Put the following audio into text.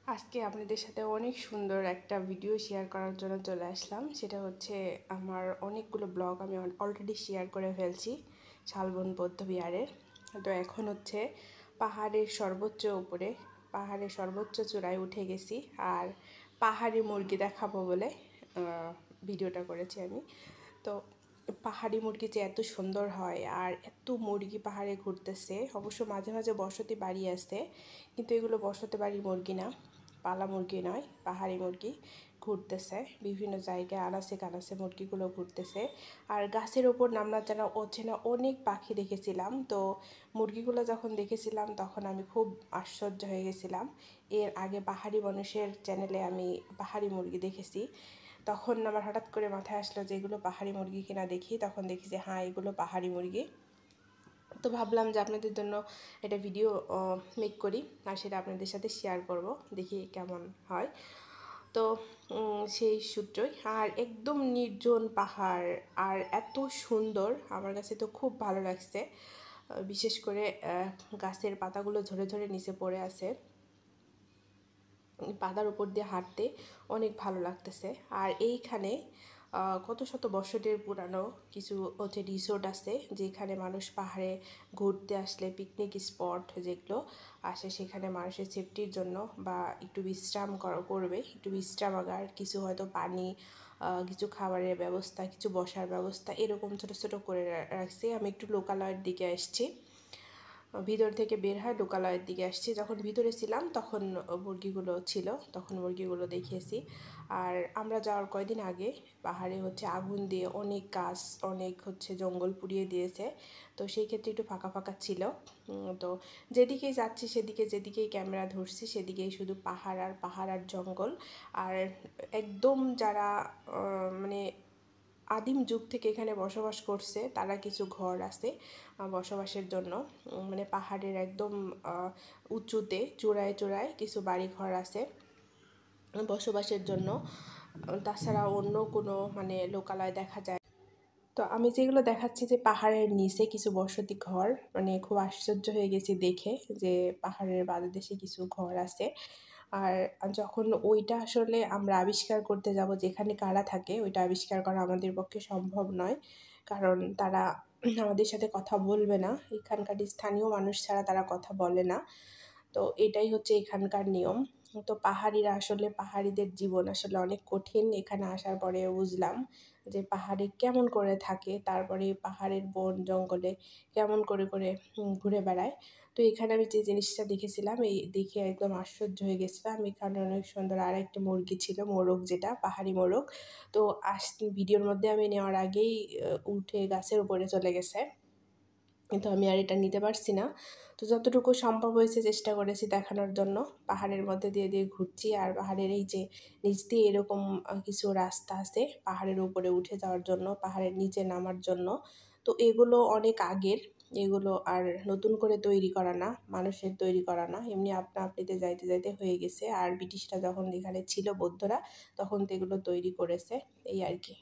আজকে আপনাদের সাথে অনেক সুন্দর একটা ভিডিও শেয়ার করার জন্য চলে আসলাম। সেটা হচ্ছে আমার অনেকগুলো ব্লগ আমি অলরেডি শেয়ার করে ফেলছি শালবন বৌদ্ধবিহারের। তো এখন হচ্ছে পাহাড়ের সর্বোচ্চ উপরে, পাহাড়ের সর্বোচ্চ চূড়ায় উঠে গেছি আর পাহাড়ি মুরগি দেখাবো বলে ভিডিওটা করেছি আমি। তো পাহাড়ি মুরগি যে এত সুন্দর হয় আর এত মুরগি পাহাড়ে ঘুরতেছে, অবশ্য মাঝে মাঝে বসতি বাড়ি আসে, কিন্তু এগুলো বসতি বাড়ির মুরগি না, পালা মুরগি নয়, পাহাড়ি মুরগি ঘুরতেছে বিভিন্ন জায়গায়, আনাচে কানাচে মুরগিগুলো ঘুরতেছে। আর গাছের ওপর আমরা যারা অচেনা অনেক পাখি দেখেছিলাম, তো মুরগিগুলো যখন দেখেছিলাম তখন আমি খুব আশ্চর্য হয়ে গেছিলাম। এর আগে পাহাড়ি মানুষের চ্যানেলে আমি পাহাড়ি মুরগি দেখেছি, তখন আমার হঠাৎ করে মাথায় আসলো যে এগুলো পাহাড়ি মুরগি কিনা দেখি, তখন দেখি যে হ্যাঁ এগুলো পাহাড়ি মুরগি। তো ভাবলাম যে আপনাদের জন্য একটা ভিডিও মেক করি আর সেটা আপনাদের সাথে শেয়ার করব, দেখি কেমন হয়। তো সেই সূত্রই, আর একদম নির্জন পাহাড় আর এত সুন্দর, আমার কাছে তো খুব ভালো লাগছে। বিশেষ করে গাছের পাতাগুলো ঝরে ঝরে নিচে পড়ে আছে, পাতার উপর দিয়ে হাঁটতে অনেক ভালো লাগতেছে। আর এইখানে কত শত বছরের পুরানো কিছু হচ্ছে রিসোর্ট আছে, যেখানে মানুষ পাহাড়ে ঘুরতে আসলে পিকনিক স্পট যেগুলো আসে, সেখানে মানুষের সেফটির জন্য বা একটু বিশ্রাম করবে, একটু বিশ্রামাগার, কিছু হয়তো পানি, কিছু খাবারের ব্যবস্থা, কিছু বসার ব্যবস্থা, এরকম ছোটো ছোটো করে রাখছে। আমি একটু লোকালয়ের দিকে আসছি, ভিতর থেকে বের হয় লোকালয়ের দিকে আসছি। যখন ভিতরে ছিলাম তখন মুরগিগুলো ছিল, তখন মুরগিগুলো দেখিয়েছি। আর আমরা যাওয়ার কয়দিন আগে পাহাড়ে হচ্ছে আগুন দিয়ে অনেক গাছ, অনেক হচ্ছে জঙ্গল পুড়িয়ে দিয়েছে, তো সেই ক্ষেত্রে একটু ফাঁকা ফাঁকা ছিল। তো যেদিকেই যাচ্ছি সেদিকে, যেদিকেই ক্যামেরা ধরছি সেদিকেই শুধু পাহাড় আর পাহাড় আর জঙ্গল। আর একদম যারা মানে আদিম যুগ থেকে এখানে বসবাস করছে, তারা কিছু ঘর আছে বসবাসের জন্য, মানে পাহাড়ের একদম উঁচুতে চূড়ায় চূড়ায় কিছু বাড়ি ঘর আছে বসবাসের জন্য। তাছাড়া অন্য কোনো মানে লোকালয় দেখা যায়। তো আমি যেগুলো দেখাচ্ছি যে পাহাড়ের নিচে কিছু বসতি ঘর, মানে খুব আশ্চর্য হয়ে গেছি দেখে যে পাহাড়ের পাদদেশে কিছু ঘর আছে। আর যখন ওইটা আসলে আমরা আবিষ্কার করতে যাব যেখানে কারা থাকে, ওইটা আবিষ্কার করা আমাদের পক্ষে সম্ভব নয়, কারণ তারা আমাদের সাথে কথা বলবে না, এখানকার স্থানীয় মানুষ ছাড়া তারা কথা বলে না। তো এটাই হচ্ছে এখানকার নিয়ম। তো পাহাড়িরা আসলে, পাহাড়িদের জীবন আসলে অনেক কঠিন। এখানে আসার পরে বুঝলাম যে পাহাড়ে কেমন করে থাকে, তারপরে পাহাড়ের বন জঙ্গলে কেমন করে করে ঘুরে বেড়ায়। তো এখানে আমি যে জিনিসটা দেখেছিলাম, এই দেখে একদম আশ্চর্য হয়ে গেছিলাম। এখানে অনেক সুন্দর আর একটা মুরগি ছিল, মোরগ, যেটা পাহাড়ি মোরগ। তো ভিডিওর মধ্যে আমি নেওয়ার আগেই উঠে গাছের উপরে চলে গেছে, কিন্তু আমি আর এটা নিতে পারছি না। তো যতটুকু সম্ভব হয়েছে চেষ্টা করেছি দেখানোর জন্য। পাহাড়ের মধ্যে দিয়ে দিয়ে ঘুরছি, আর পাহাড়ের এই যে নিচ দিয়ে এরকম কিছু রাস্তা আছে পাহাড়ের উপরে উঠে যাওয়ার জন্য, পাহাড়ের নিচে নামার জন্য। তো এগুলো অনেক আগের, এগুলো আর নতুন করে তৈরি করা না, মানুষের তৈরি করা না, এমনি আপনা আপনিতে যাইতে যাইতে হয়ে গেছে। আর ব্রিটিশরা যখন এখানে ছিল, বৌদ্ধরা, তখন তো এগুলো তৈরি করেছে, এই আর কি।